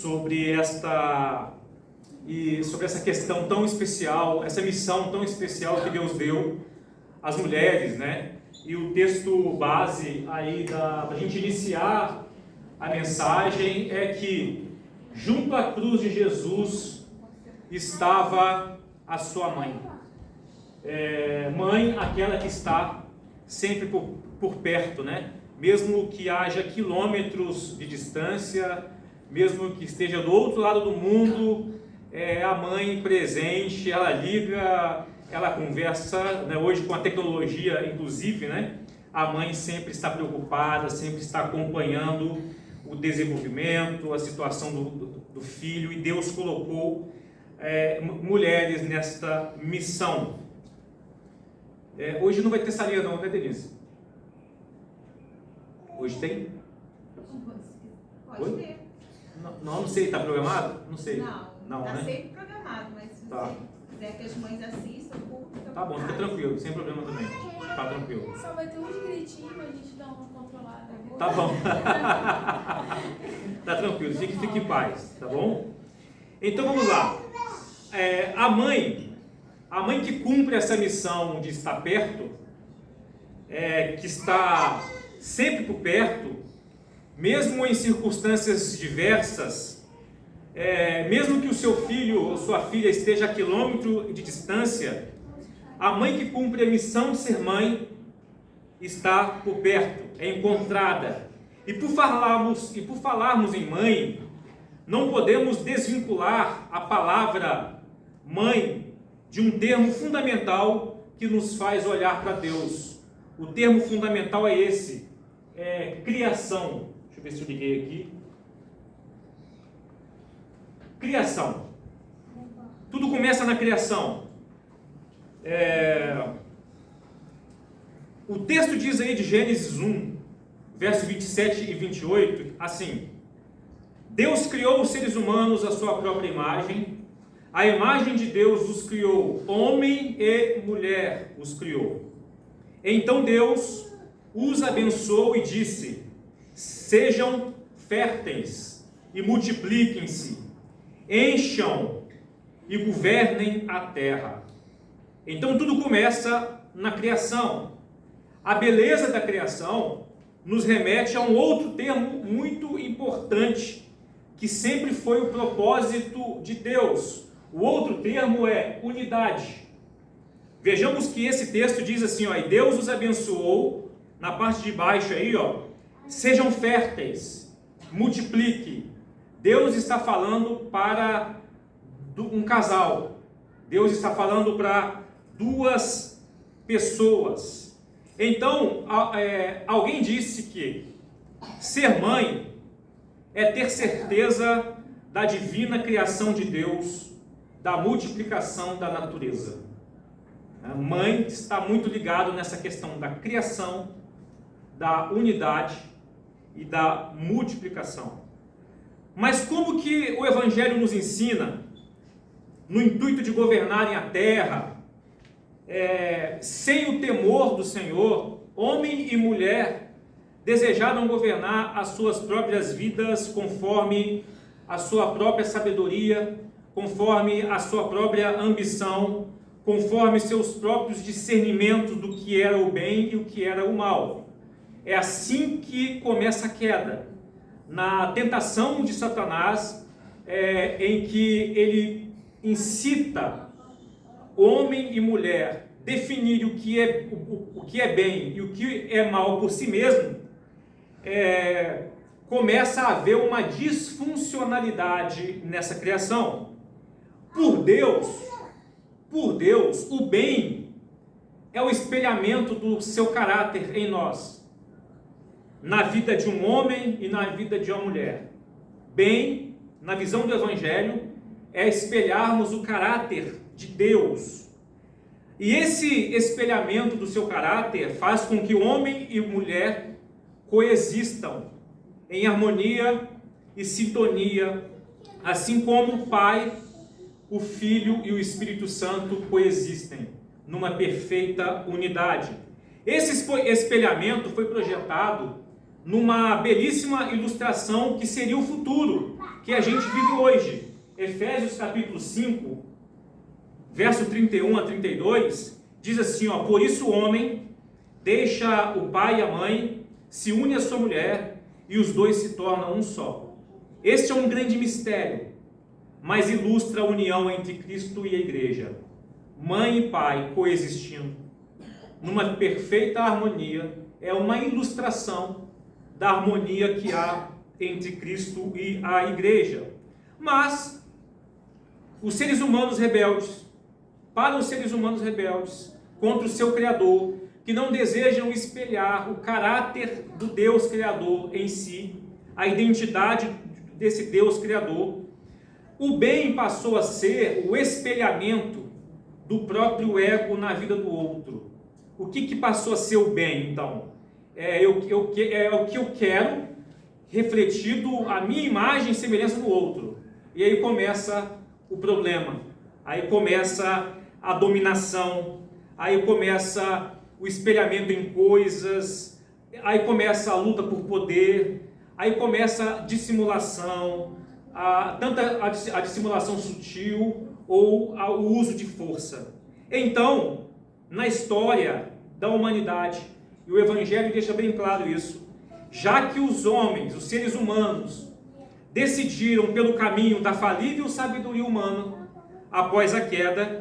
sobre essa questão tão especial, essa missão tão especial que Deus deu às mulheres, né? E o texto base aí para a gente iniciar a mensagem é que junto à cruz de Jesus estava a sua mãe. Mãe, aquela que está sempre por perto, né? Mesmo que haja quilômetros de distância, mesmo que esteja do outro lado do mundo, a mãe presente, ela liga, ela conversa, né? Hoje com a tecnologia, inclusive, né? A mãe sempre está preocupada, sempre está acompanhando o desenvolvimento, a situação do filho, e Deus colocou mulheres nesta missão. Hoje não vai ter salinha não, né, Denise? Hoje tem? Pode ter. Não sei, está programado? Não sei. Não, está né? sempre programado, mas se você quiser que as mães assistam, o público tá bom, fica tranquilo, sem problema também. Tá tranquilo. Só vai ter uns gritinhos pra gente dar uma controlada. Tá bom. Tá tranquilo, fique em paz, tá bom? Então vamos lá. A mãe que cumpre essa missão de estar perto, que está sempre por perto, mesmo em circunstâncias diversas, mesmo que o seu filho ou sua filha esteja a quilômetro de distância, a mãe que cumpre a missão de ser mãe está por perto, é encontrada. E por falarmos em mãe, não podemos desvincular a palavra mãe de um termo fundamental que nos faz olhar para Deus. O termo fundamental é esse, criação. Deixa eu ver se eu liguei aqui. Criação. Tudo começa na criação. O texto diz aí de Gênesis 1, verso 27 e 28, assim: Deus criou os seres humanos à sua própria imagem, a imagem de Deus os criou, homem e mulher os criou. Então Deus os abençoou e disse: sejam férteis e multipliquem-se, encham e governem a terra. Então tudo começa na criação. A beleza da criação nos remete a um outro termo muito importante, que sempre foi o propósito de Deus. O outro termo é unidade. Vejamos que esse texto diz assim, e Deus os abençoou, na parte de baixo aí, sejam férteis, multiplique. Deus está falando para um casal. Deus está falando para duas pessoas. Então, alguém disse que ser mãe é ter certeza da divina criação de Deus, da multiplicação da natureza. A mãe está muito ligado nessa questão da criação, da unidade e da multiplicação. Mas como que o Evangelho nos ensina, no intuito de governarem a terra, sem o temor do Senhor, homem e mulher desejaram governar as suas próprias vidas conforme a sua própria sabedoria, conforme a sua própria ambição, conforme seus próprios discernimentos do que era o bem e o que era o mal. É assim que começa a queda, na tentação de Satanás, em que ele incita homem e mulher definir o que é bem e o que é mal por si mesmo. Começa a haver uma disfuncionalidade nessa criação. Por Deus, o bem é o espelhamento do seu caráter em nós, na vida de um homem e na vida de uma mulher. Bem, na visão do Evangelho, é espelharmos o caráter de Deus. E esse espelhamento do seu caráter faz com que homem e mulher coexistam em harmonia e sintonia, assim como o Pai, o Filho e o Espírito Santo coexistem numa perfeita unidade. Esse espelhamento foi projetado numa belíssima ilustração que seria o futuro, que a gente vive hoje. Efésios capítulo 5, verso 31 a 32, diz assim, ó: por isso o homem deixa o pai e a mãe, se une à sua mulher, e os dois se tornam um só. Este é um grande mistério, mas ilustra a união entre Cristo e a igreja. Mãe e pai coexistindo numa perfeita harmonia é uma ilustração da harmonia que há entre Cristo e a igreja. Mas os seres humanos rebeldes, para os seres humanos rebeldes contra o seu Criador, que não desejam espelhar o caráter do Deus Criador em si, a identidade desse Deus Criador, o bem passou a ser o espelhamento do próprio ego na vida do outro. O que passou a ser o bem, então? É o que eu quero, refletido a minha imagem e semelhança do outro. E aí começa o problema, aí começa a dominação, aí começa o espelhamento em coisas, aí começa a luta por poder, aí começa a dissimulação, tanto a dissimulação sutil ou o uso de força. Então, na história da humanidade, e o Evangelho deixa bem claro isso, já que os homens, os seres humanos, decidiram pelo caminho da falível sabedoria humana, após a queda,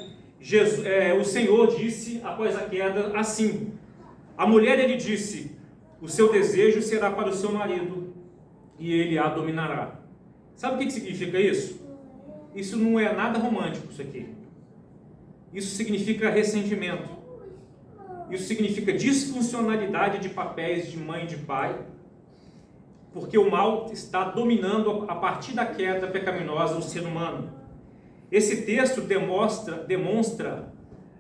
o Senhor disse após a queda assim: a mulher, ele disse, o seu desejo será para o seu marido e ele a dominará. Sabe o que significa isso? Isso não é nada romântico, isso aqui. Isso significa ressentimento. Isso significa disfuncionalidade de papéis de mãe e de pai, porque o mal está dominando a partir da queda pecaminosa o ser humano. Esse texto demonstra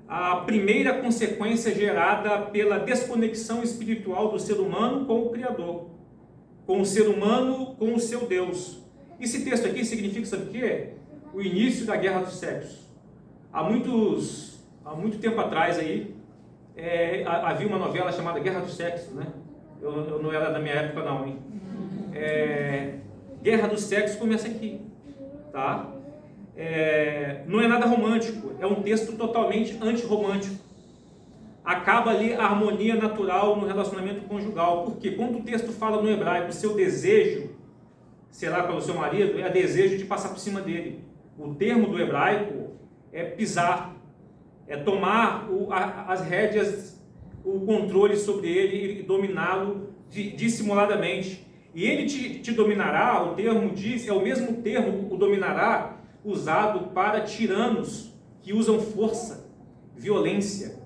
a primeira consequência gerada pela desconexão espiritual do ser humano com o Criador, com o ser humano com o seu Deus. Esse texto aqui significa, sabe o quê? O início da guerra dos sexos. Há muito tempo atrás aí, havia uma novela chamada Guerra dos Sexos, né? Eu não era da minha época não, hein? Guerra dos Sexos começa aqui, tá? Não é nada romântico, é um texto totalmente antirromântico. Acaba ali a harmonia natural no relacionamento conjugal, porque quando o texto fala no hebraico, o seu desejo será pelo seu marido, é desejo de passar por cima dele. O termo do hebraico é pisar, é tomar as rédeas, o controle sobre ele e dominá-lo dissimuladamente. E ele te dominará, o termo diz, é o mesmo termo, o dominará, usado para tiranos que usam força, violência.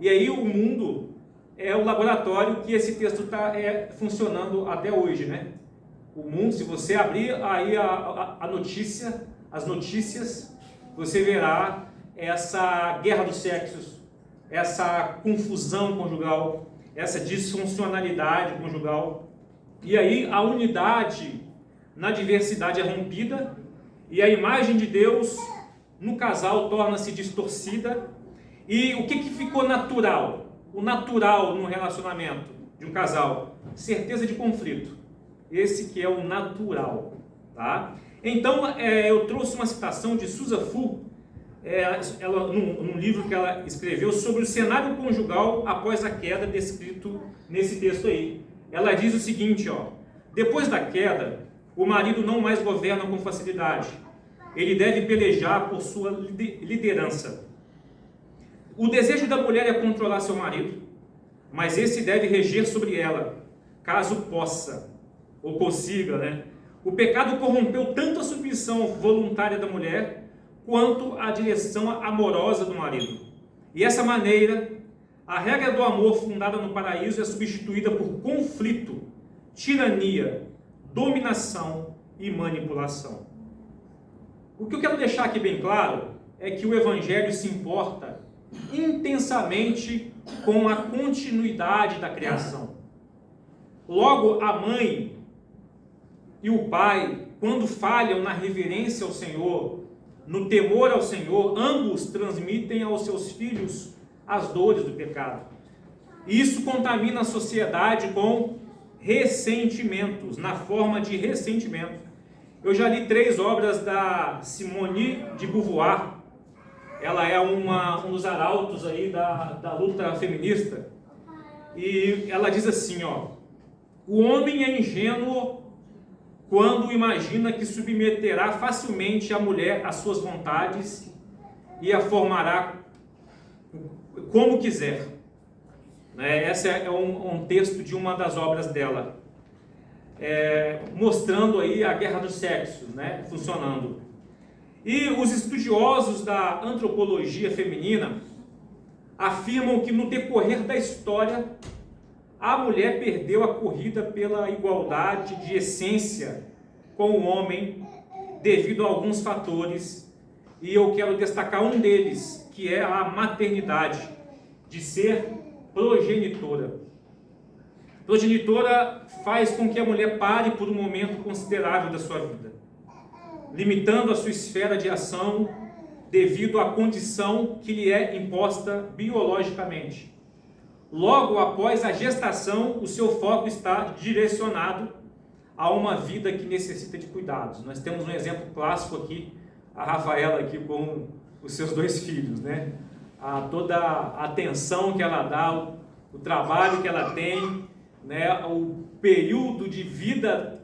E aí o mundo é o laboratório que esse texto está funcionando até hoje, né? O mundo, se você abrir aí a notícia, as notícias, você verá essa guerra dos sexos, essa confusão conjugal, essa disfuncionalidade conjugal. E aí a unidade na diversidade é rompida e a imagem de Deus no casal torna-se distorcida. E o que ficou natural? O natural no relacionamento de um casal? Certeza de conflito. Esse que é o natural, tá? Então, eu trouxe uma citação de Susan Fu, num livro que ela escreveu sobre o cenário conjugal após a queda, descrito nesse texto aí. Ela diz o seguinte, ó: depois da queda, o marido não mais governa com facilidade. Ele deve pelejar por sua liderança. O desejo da mulher é controlar seu marido, mas esse deve reger sobre ela, caso possa, ou consiga, né? O pecado corrompeu tanto a submissão voluntária da mulher, quanto a direção amorosa do marido. E essa maneira, a regra do amor fundada no paraíso é substituída por conflito, tirania, dominação e manipulação. O que eu quero deixar aqui bem claro é que o Evangelho se importa intensamente com a continuidade da criação. Logo, a mãe e o pai, quando falham na reverência ao Senhor, no temor ao Senhor, ambos transmitem aos seus filhos as dores do pecado. E isso contamina a sociedade com ressentimentos, na forma de ressentimento. Eu já li 3 obras da Simone de Beauvoir. Ela é um dos arautos aí da luta feminista. E ela diz assim, ó: o homem é ingênuo quando imagina que submeterá facilmente a mulher às suas vontades e a formará como quiser. Esse é um texto de uma das obras dela, mostrando aí a guerra dos sexos, funcionando. E os estudiosos da antropologia feminina afirmam que no decorrer da história a mulher perdeu a corrida pela igualdade de essência com o homem devido a alguns fatores, e eu quero destacar um deles, que é a maternidade, de ser progenitora. Progenitora faz com que a mulher pare por um momento considerável da sua vida, limitando a sua esfera de ação devido à condição que lhe é imposta biologicamente. Logo após a gestação, o seu foco está direcionado a uma vida que necessita de cuidados. Nós temos um exemplo clássico aqui, a Rafaela aqui com os seus 2 filhos, toda a atenção que ela dá, o trabalho que ela tem, o período de vida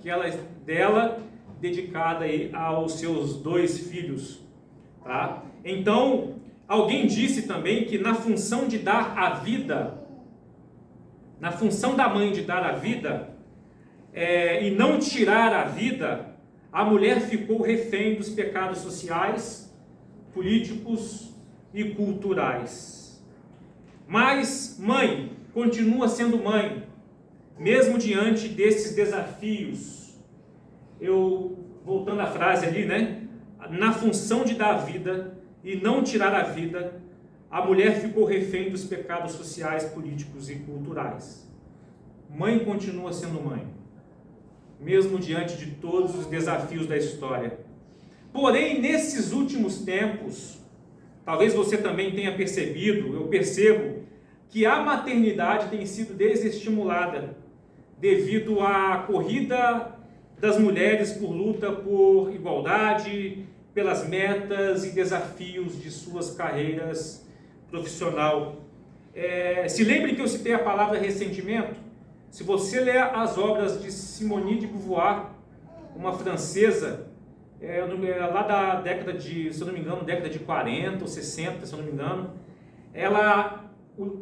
dela dedicada aí aos seus 2 filhos, tá? Então, alguém disse também que na função de dar a vida, na função da mãe de dar a vida, e não tirar a vida, a mulher ficou refém dos pecados sociais, políticos e culturais. Mas mãe continua sendo mãe, mesmo diante desses desafios. Voltando à frase ali, na função de dar a vida e não tirar a vida, a mulher ficou refém dos pecados sociais, políticos e culturais. Mãe continua sendo mãe, mesmo diante de todos os desafios da história. Porém, nesses últimos tempos, talvez você também tenha percebido, eu percebo, que a maternidade tem sido desestimulada devido à corrida das mulheres por luta por igualdade, pelas metas e desafios de suas carreiras profissional. Se lembre que eu citei a palavra ressentimento. Se você ler as obras de Simone de Beauvoir, uma francesa, lá da década de, se eu não me engano, década de 40 ou 60, se eu não me engano,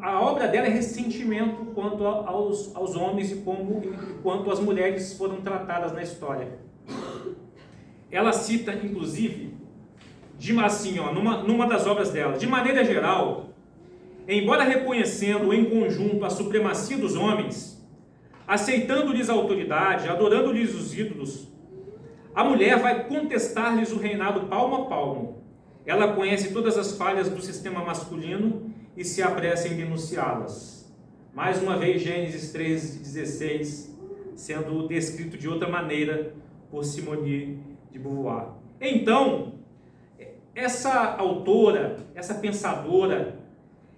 a obra dela é ressentimento quanto aos homens e quanto as mulheres foram tratadas na história. Ela cita, inclusive, numa das obras dela: de maneira geral, embora reconhecendo em conjunto a supremacia dos homens, aceitando-lhes a autoridade, adorando-lhes os ídolos, a mulher vai contestar-lhes o reinado palmo a palmo. Ela conhece todas as falhas do sistema masculino e se apressa em denunciá-las. Mais uma vez, Gênesis 3:16, sendo descrito de outra maneira por Simone de Beauvoir. Então, essa autora, essa pensadora,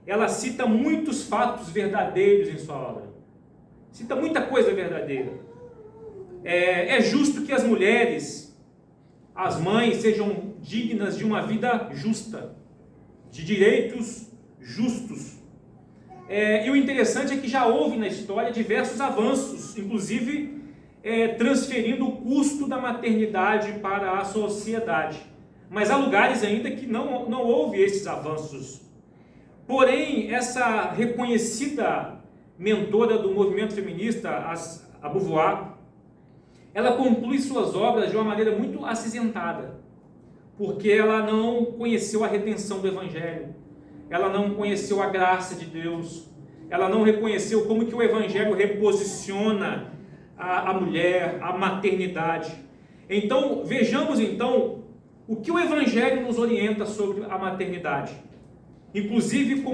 ela cita muitos fatos verdadeiros em sua obra. Cita muita coisa verdadeira. É justo que as mulheres, as mães, sejam dignas de uma vida justa, de direitos justos. E o interessante é que já houve na história diversos avanços, inclusive transferindo o custo da maternidade para a sociedade. Mas há lugares ainda que não houve esses avanços. Porém, essa reconhecida mentora do movimento feminista, a Beauvoir, ela conclui suas obras de uma maneira muito acinzentada, porque ela não conheceu a redenção do Evangelho, ela não conheceu a graça de Deus, ela não reconheceu como que o Evangelho reposiciona a mulher, a maternidade. Então, vejamos o que o Evangelho nos orienta sobre a maternidade, inclusive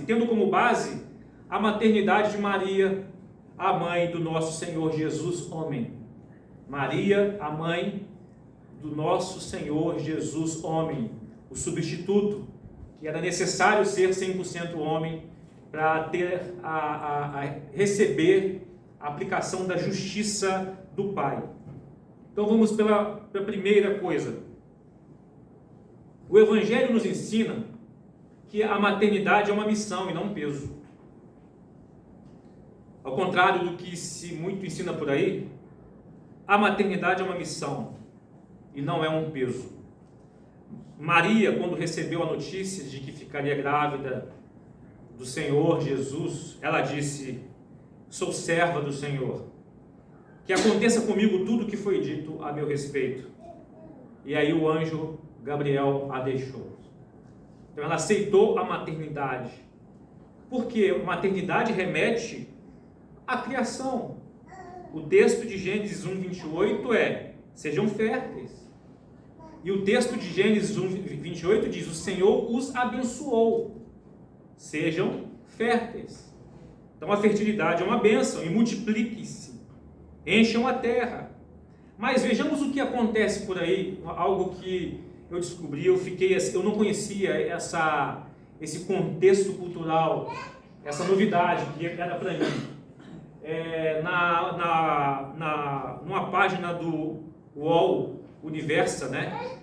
tendo como base a maternidade de Maria, a mãe do nosso Senhor Jesus, homem. Maria, a mãe do nosso Senhor Jesus, homem, o substituto, que era necessário ser 100% homem para receber a aplicação da justiça do Pai. Então vamos pela primeira coisa. O Evangelho nos ensina que a maternidade é uma missão e não um peso. Ao contrário do que se muito ensina por aí, a maternidade é uma missão e não é um peso. Maria, quando recebeu a notícia de que ficaria grávida do Senhor Jesus, ela disse: sou serva do Senhor, que aconteça comigo tudo o que foi dito a meu respeito. E aí o anjo Gabriel a deixou. Então ela aceitou a maternidade, porque a maternidade remete à criação. O texto de Gênesis 1:28 é: sejam férteis. E o texto de Gênesis 1:28 diz: o Senhor os abençoou, sejam férteis. Então a fertilidade é uma bênção, e multiplique-se, encham a terra. Mas vejamos o que acontece por aí, algo que eu descobri, eu não conhecia esse contexto cultural, essa novidade que era para mim. Numa página do UOL Universa, né?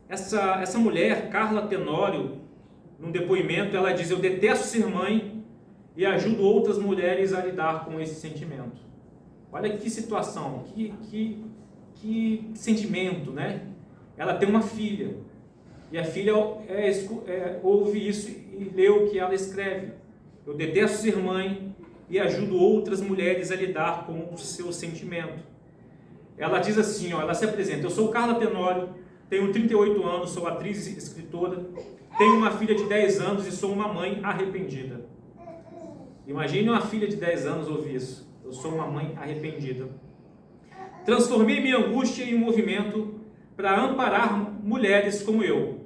Essa mulher, Carla Tenório, num depoimento, ela diz: eu detesto ser mãe e ajudo outras mulheres a lidar com esse sentimento. Olha que situação, que sentimento, né? Ela tem uma filha, e a filha ouve isso e lê o que ela escreve: eu detesto ser mãe e ajudo outras mulheres a lidar com o seu sentimento. Ela diz assim, ela se apresenta: eu sou Carla Tenório, tenho 38 anos, sou atriz e escritora, tenho uma filha de 10 anos e sou uma mãe arrependida. Imagine uma filha de 10 anos ouvir isso: eu sou uma mãe arrependida. Transformei minha angústia em um movimento para amparar mulheres como eu,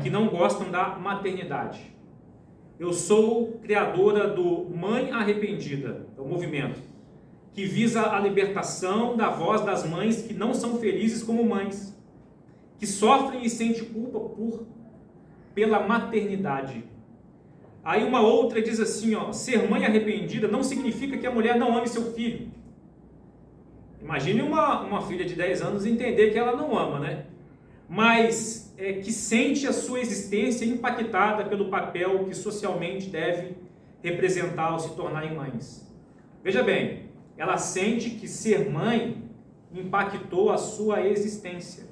que não gostam da maternidade. Eu sou criadora do Mãe Arrependida, é um movimento que visa a libertação da voz das mães que não são felizes como mães, que sofrem e sentem culpa pela maternidade. Aí uma outra diz assim, ser mãe arrependida não significa que a mulher não ame seu filho. Imagine uma filha de 10 anos entender que ela não ama, né? Mas que sente a sua existência impactada pelo papel que socialmente deve representar ao se tornarem mães. Veja bem, ela sente que ser mãe impactou a sua existência.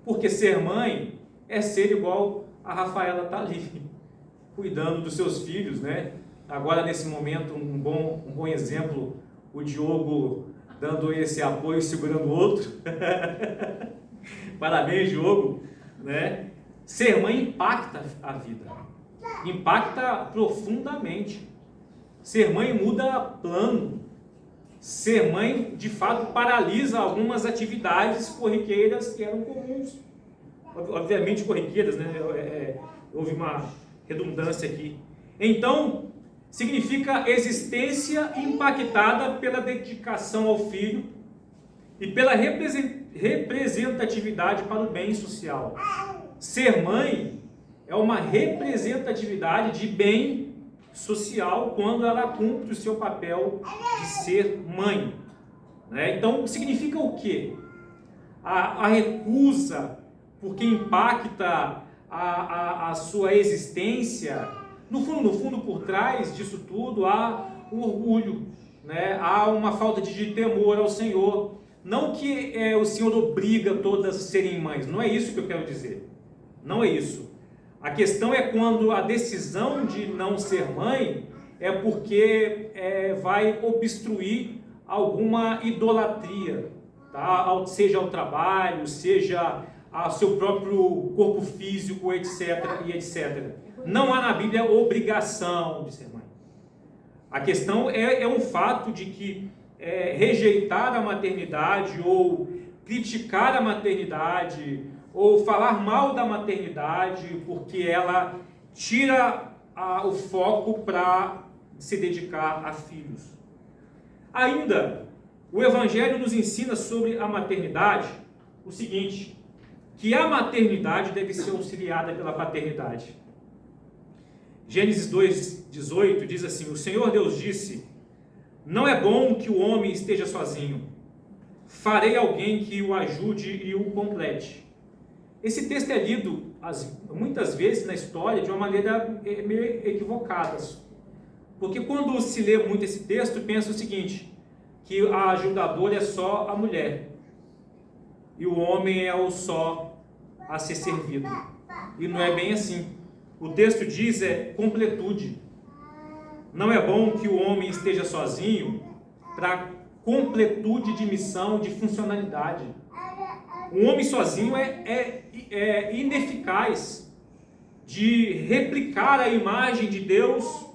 Porque ser mãe é ser igual a Rafaela está ali, cuidando dos seus filhos, né? Agora, nesse momento, um bom exemplo, o Diogo dando esse apoio, segurando o outro. Parabéns, Diogo, né? Ser mãe impacta a vida, impacta profundamente. Ser mãe muda plano. Ser mãe, de fato, paralisa algumas atividades corriqueiras que eram comuns. Obviamente corriqueiras, né? Houve uma redundância aqui. Então, significa existência impactada pela dedicação ao filho e pela representatividade para o bem social. Ser mãe é uma representatividade de bem social quando ela cumpre o seu papel de ser mãe, né? Então, significa o quê? A recusa, porque impacta a sua existência. No fundo, por trás disso tudo, há um orgulho, né? Há uma falta de temor ao Senhor. Não que o Senhor obriga todas a serem mães, não é isso que eu quero dizer. Não é isso. A questão é quando a decisão de não ser mãe é porque vai obstruir alguma idolatria, tá? Seja ao trabalho, seja ao seu próprio corpo físico, etc. e etc. Não há na Bíblia obrigação de ser mãe. A questão é um fato de que rejeitar a maternidade ou criticar a maternidade ou falar mal da maternidade porque ela tira o foco para se dedicar a filhos. Ainda, o Evangelho nos ensina sobre a maternidade o seguinte: que a maternidade deve ser auxiliada pela paternidade. Gênesis 2:18 diz assim: o Senhor Deus disse: Não é bom que o homem esteja sozinho. Farei alguém que o ajude e o complete. Esse texto é lido muitas vezes na história de uma maneira meio equivocada. Porque quando se lê muito esse texto, pensa o seguinte, que a ajudadora é só a mulher. E o homem é o só a ser servido. E não é bem assim. O texto diz completude. Não é bom que o homem esteja sozinho para completude de missão, de funcionalidade. Um homem sozinho é ineficaz de replicar a imagem de Deus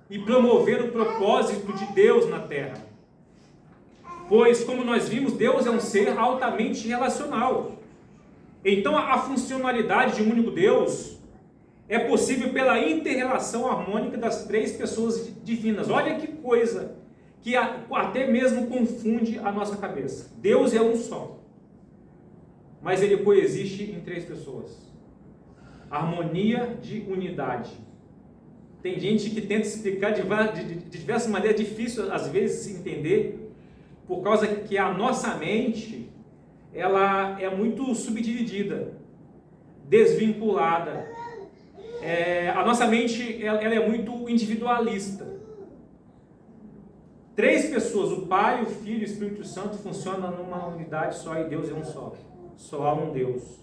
e promover o propósito de Deus na terra. Pois, como nós vimos, Deus é um ser altamente relacional. Então, a funcionalidade de um único Deus é possível pela inter-relação harmônica das três pessoas divinas. Olha que coisa que até mesmo confunde a nossa cabeça. Deus é um só, mas ele coexiste em três pessoas. Harmonia de unidade. Tem gente que tenta explicar de diversas maneiras, é difícil às vezes entender, por causa que a nossa mente ela é muito subdividida, desvinculada. A nossa mente ela é muito individualista. Três pessoas, o Pai, o Filho e o Espírito Santo, funcionam numa unidade só e Deus é um só. Só há um Deus.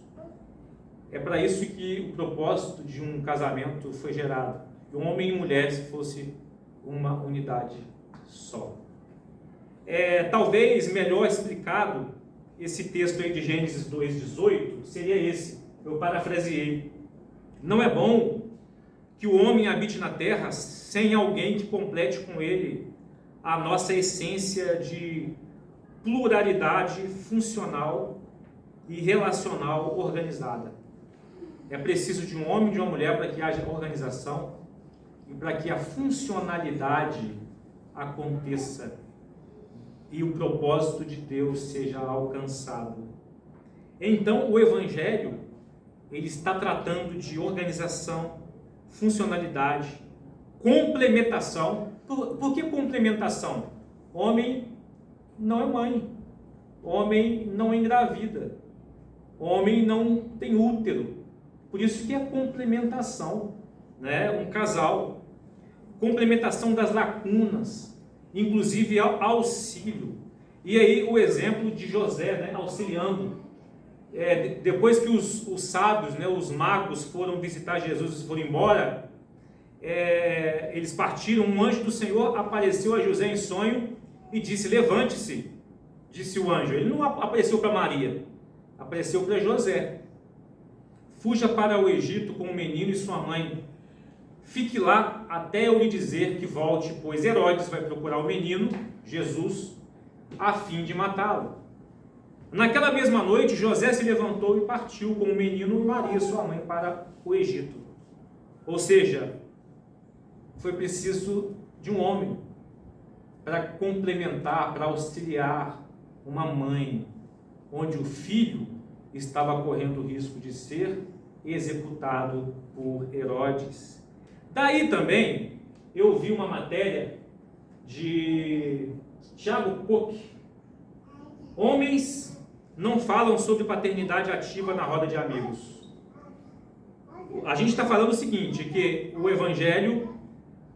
É para isso que o propósito de um casamento foi gerado. Que homem e mulher fosse uma unidade só. Talvez melhor explicado, esse texto aí de Gênesis 2,18 seria esse. Eu parafraseei. Não é bom que o homem habite na terra sem alguém que complete com ele a nossa essência de pluralidade funcional e relacional organizada. É preciso de um homem e de uma mulher para que haja organização e para que a funcionalidade aconteça e o propósito de Deus seja alcançado. Então, o Evangelho ele está tratando de organização, funcionalidade, complementação. Por que complementação? Homem não é mãe, homem não engravida, homem não tem útero. Por isso que é complementação, né? Um casal, complementação das lacunas, inclusive auxílio. E aí o exemplo de José, né? Auxiliando. Depois que os sábios, né? Os magos foram visitar Jesus e foram embora, eles partiram, um anjo do Senhor apareceu a José em sonho e disse: levante-se, disse o anjo. Ele não apareceu para Maria, apareceu para José. Fuja para o Egito com o menino e sua mãe. Fique lá até eu lhe dizer que volte, pois Herodes vai procurar o menino, Jesus, a fim de matá-lo. Naquela mesma noite, José se levantou e partiu com o menino e Maria, sua mãe, para o Egito. Ou seja, foi preciso de um homem para complementar, para auxiliar uma mãe, onde o filho estava correndo o risco de ser executado por Herodes. Daí também eu vi uma matéria de Thiago Koch. Homens não falam sobre paternidade ativa na roda de amigos. A gente está falando o seguinte, que o Evangelho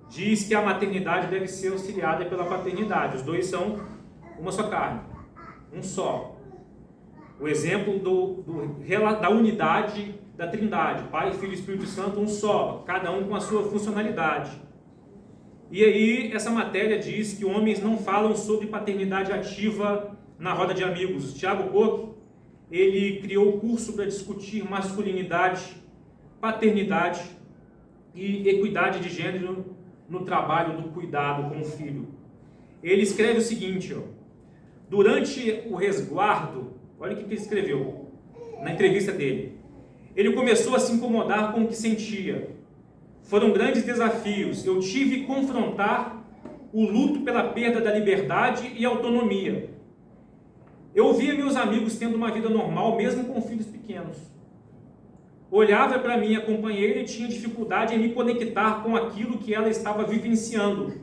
diz que a maternidade deve ser auxiliada pela paternidade. Os dois são uma só carne, um só. O exemplo da unidade da Trindade, Pai, Filho e Espírito Santo, um só, cada um com a sua funcionalidade. E aí essa matéria diz que homens não falam sobre paternidade ativa na roda de amigos. Thiago Koch, ele criou o curso para discutir masculinidade, paternidade e equidade de gênero no trabalho do cuidado com o filho. Ele escreve o seguinte, durante o resguardo, olha o que ele escreveu na entrevista dele. Ele começou a se incomodar com o que sentia. Foram grandes desafios. Eu tive que confrontar o luto pela perda da liberdade e autonomia. Eu via meus amigos tendo uma vida normal, mesmo com filhos pequenos. Olhava para minha companheira e tinha dificuldade em me conectar com aquilo que ela estava vivenciando.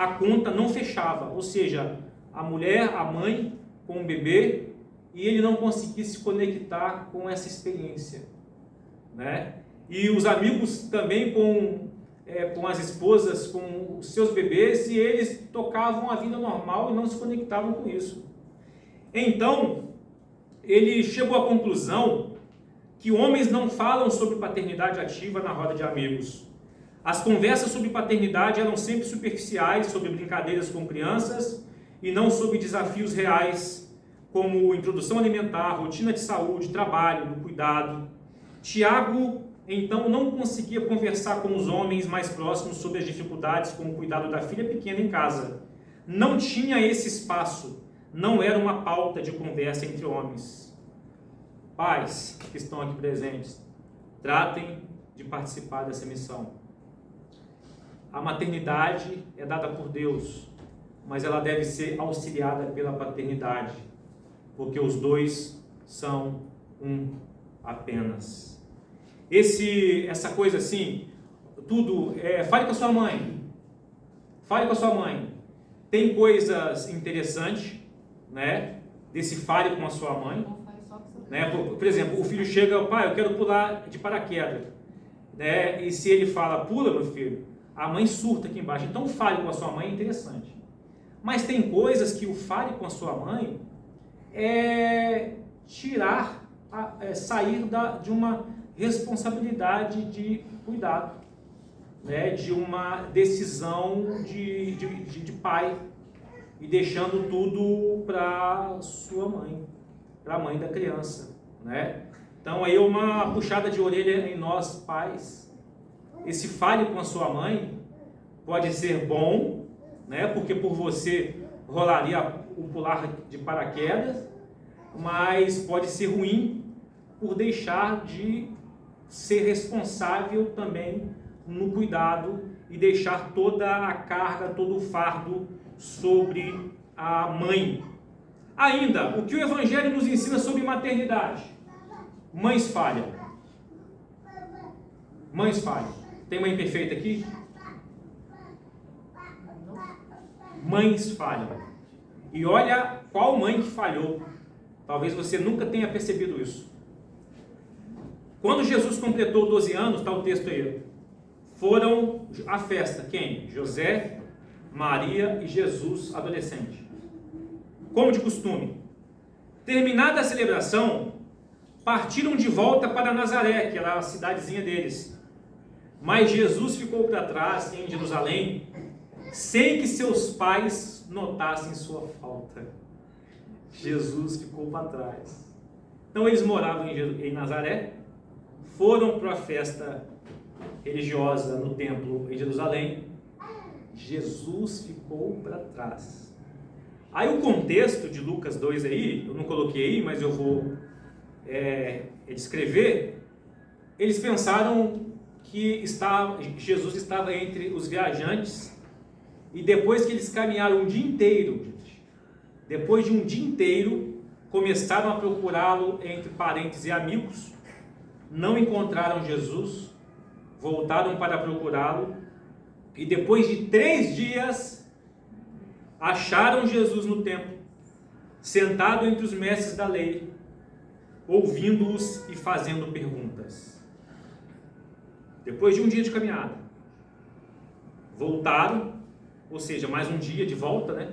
a conta não fechava, ou seja, a mulher, a mãe com o bebê, e ele não conseguia se conectar com essa experiência, né? E os amigos também com as esposas, com os seus bebês, e eles tocavam a vida normal e não se conectavam com isso. Então, ele chegou à conclusão que homens não falam sobre paternidade ativa na roda de amigos. As conversas sobre paternidade eram sempre superficiais, sobre brincadeiras com crianças, e não sobre desafios reais, como introdução alimentar, rotina de saúde, trabalho, cuidado. Tiago, então, não conseguia conversar com os homens mais próximos sobre as dificuldades com o cuidado da filha pequena em casa. Não tinha esse espaço, não era uma pauta de conversa entre homens. Pais que estão aqui presentes, tratem de participar dessa missão. A maternidade é dada por Deus, mas ela deve ser auxiliada pela paternidade, porque os dois são um apenas. Essa coisa assim, tudo, fale com a sua mãe, fale com a sua mãe. Tem coisas interessantes, né, desse fale com a sua mãe, né? Por exemplo, o filho chega, pai, eu quero pular de paraquedas, né? E se ele fala, pula, meu filho, a mãe surta aqui embaixo. Então, fale com a sua mãe é interessante. Mas tem coisas que o fale com a sua mãe é sair de uma responsabilidade de cuidado, né? De uma decisão de pai, e deixando tudo para sua mãe, para a mãe da criança, né? Então aí uma puxada de orelha em nós pais. Esse fale com a sua mãe pode ser bom, né? Porque por você rolaria o pular de paraquedas, mas pode ser ruim por deixar de ser responsável também no cuidado e deixar toda a carga, todo o fardo sobre a mãe. Ainda, o que o Evangelho nos ensina sobre maternidade? Mães falham. Mães falham. Tem mãe perfeita aqui? Mães falham. E olha qual mãe que falhou. Talvez você nunca tenha percebido isso. Quando Jesus completou 12 anos, está o texto aí, foram à festa. Quem? José, Maria e Jesus, adolescente. Como de costume. Terminada a celebração, partiram de volta para Nazaré, que era a cidadezinha deles. Mas Jesus ficou para trás, em Jerusalém, sem que seus pais notassem sua falta. Jesus ficou para trás. Então eles moravam em Nazaré, foram para a festa religiosa no templo em Jerusalém. Jesus ficou para trás. Aí o contexto de Lucas 2 aí, eu não coloquei aí, mas eu vou descrever. Eles pensaram que Jesus estava entre os viajantes, e depois que eles caminharam um dia inteiro, depois de um dia inteiro, começaram a procurá-lo entre parentes e amigos, não encontraram Jesus, voltaram para procurá-lo, e depois de 3 dias, acharam Jesus no templo, sentado entre os mestres da lei, ouvindo-os e fazendo perguntas. Depois de um dia de caminhada, voltaram, ou seja, mais um dia de volta, né?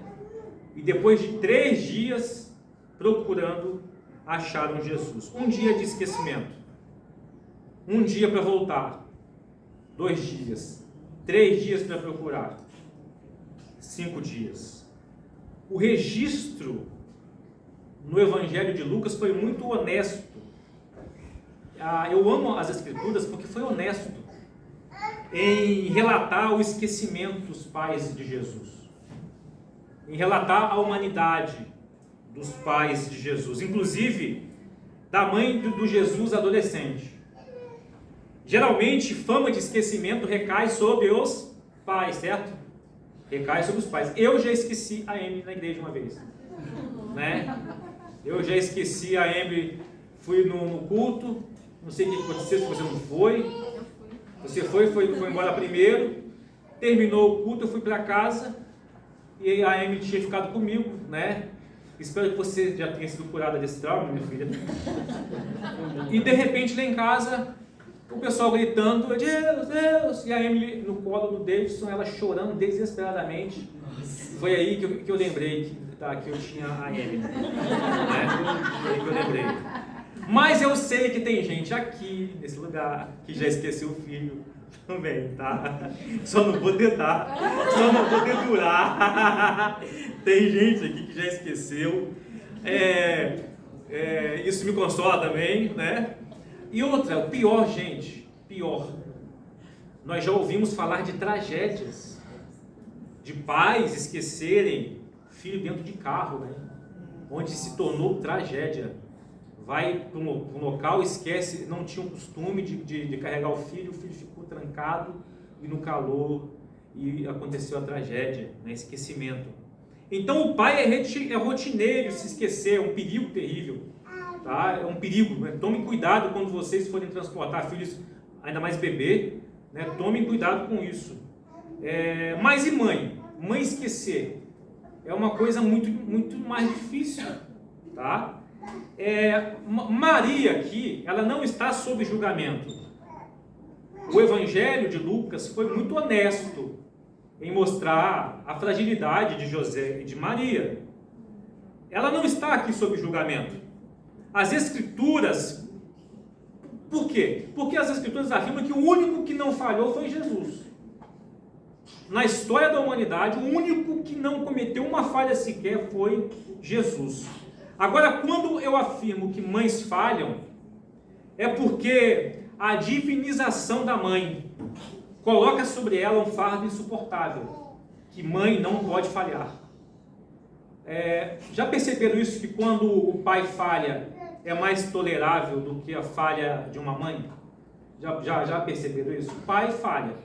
E depois de 3 dias procurando, acharam Jesus. Um dia de esquecimento, um dia para voltar, 2 dias, 3 dias para procurar, 5 dias. O registro no Evangelho de Lucas foi muito honesto. Eu amo as Escrituras porque foi honesto em relatar o esquecimento dos pais de Jesus, em relatar a humanidade dos pais de Jesus, inclusive da mãe do Jesus adolescente. Geralmente, fama de esquecimento recai sobre os pais, certo? Recai sobre os pais. Eu já esqueci a Emily na igreja uma vez, né? Eu já esqueci a Emily, fui no culto, não sei o que aconteceu, se você não foi. Você foi embora primeiro, terminou o culto, eu fui para casa, e a Amy tinha ficado comigo, né? Espero que você já tenha sido curada desse trauma, minha filha. E de repente lá em casa, o pessoal gritando, Deus, Deus, e a Emily no colo do Davidson, ela chorando desesperadamente. Foi aí que eu lembrei que eu tinha a Emily, né? Foi aí que eu lembrei. Mas eu sei que tem gente aqui, nesse lugar, que já esqueceu o filho também, tá? Só não vou dedurar. Tem gente aqui que já esqueceu. Isso me consola também, né? E outra, o pior, gente, pior. Nós já ouvimos falar de tragédias, de pais esquecerem filho dentro de carro, né? Onde se tornou tragédia. Vai para um local, esquece, não tinha o costume de carregar o filho ficou trancado e no calor, e aconteceu a tragédia, né? Esquecimento. Então o pai é rotineiro, se esquecer, é um perigo terrível, tá? É um perigo, né? Tomem cuidado quando vocês forem transportar filhos, ainda mais bebê, né? Tomem cuidado com isso. Mas e mãe? Mãe esquecer é uma coisa muito, muito mais difícil, tá? Maria aqui, ela não está sob julgamento. O Evangelho de Lucas foi muito honesto em mostrar a fragilidade de José e de Maria. Ela não está aqui sob julgamento. As Escrituras, por quê? Porque as Escrituras afirmam que o único que não falhou foi Jesus. Na história da humanidade, o único que não cometeu uma falha sequer foi Jesus. Agora, quando eu afirmo que mães falham, é porque a divinização da mãe coloca sobre ela um fardo insuportável, que mãe não pode falhar. Já perceberam isso, que quando o pai falha, é mais tolerável do que a falha de uma mãe? Já perceberam isso? O pai falha,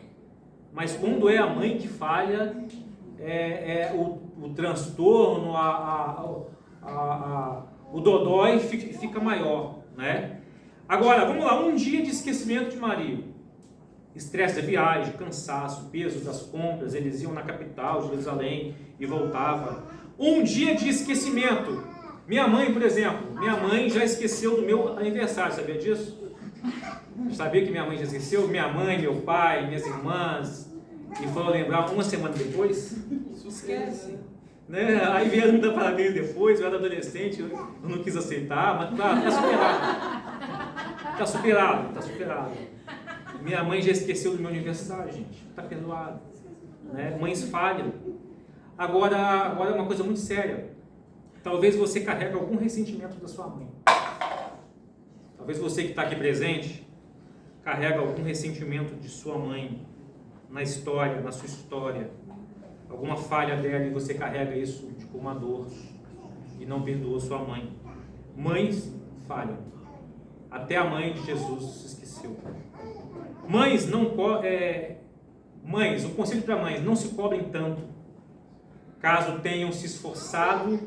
mas quando é a mãe que falha, o transtorno, o dodói fica maior, né? Agora, vamos lá, um dia de esquecimento de Maria. Estresse da viagem, cansaço, peso das compras, eles iam na capital, Jerusalém, e voltavam. Um dia de esquecimento. Minha mãe, por exemplo, minha mãe já esqueceu do meu aniversário, sabia disso? Sabia que minha mãe já esqueceu? Minha mãe, meu pai, minhas irmãs, e foram lembrar uma semana depois. Esquece. Né? Aí vieram me dar parabéns depois, eu era adolescente, eu não quis aceitar, mas claro, está superado. Minha mãe já esqueceu do meu aniversário, gente, está perdoado, né? Mães falham. Agora é uma coisa muito séria, talvez você carregue algum ressentimento da sua mãe, talvez você que está aqui presente, carrega algum ressentimento de sua mãe, na sua história, alguma falha dela e você carrega isso como uma dor e não perdoa sua mãe. Mães falham. Até a mãe de Jesus se esqueceu. Mães, o conselho para mães, não se cobrem tanto, caso tenham se esforçado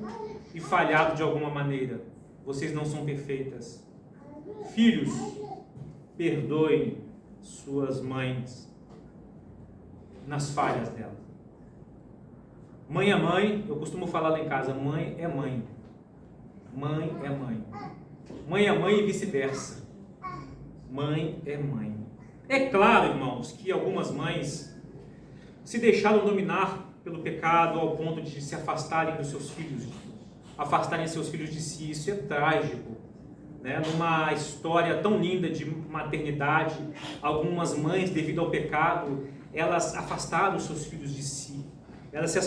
e falhado de alguma maneira. Vocês não são perfeitas. Filhos, perdoem suas mães nas falhas delas. Mãe é mãe, eu costumo falar lá em casa, mãe é mãe. Mãe é mãe. Mãe é mãe e vice-versa. Mãe é mãe. É claro, irmãos, que algumas mães se deixaram dominar pelo pecado ao ponto de se afastarem dos seus filhos, afastarem seus filhos de si. Isso é trágico, né? Numa história tão linda de maternidade, algumas mães, devido ao pecado, elas afastaram os seus filhos de si. Elas se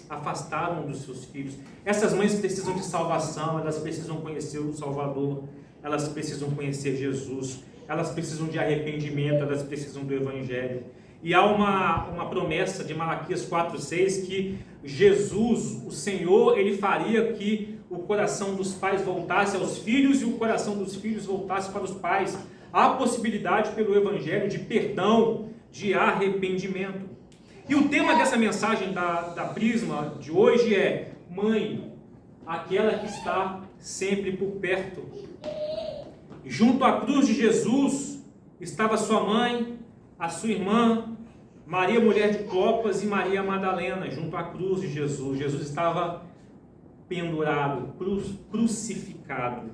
afastaram dos seus filhos. Essas mães precisam de salvação, elas precisam conhecer o Salvador, elas precisam conhecer Jesus, elas precisam de arrependimento, elas precisam do Evangelho. E há uma promessa de Malaquias 4:6 que Jesus, o Senhor, ele faria que o coração dos pais voltasse aos filhos e o coração dos filhos voltasse para os pais. Há possibilidade pelo Evangelho de perdão, de arrependimento. E o tema dessa mensagem da Prisma de hoje é Mãe, aquela que está sempre por perto. Junto à cruz de Jesus estava sua mãe, a sua irmã, Maria, mulher de Clopas, e Maria Madalena, junto à cruz de Jesus. Jesus estava pendurado, crucificado.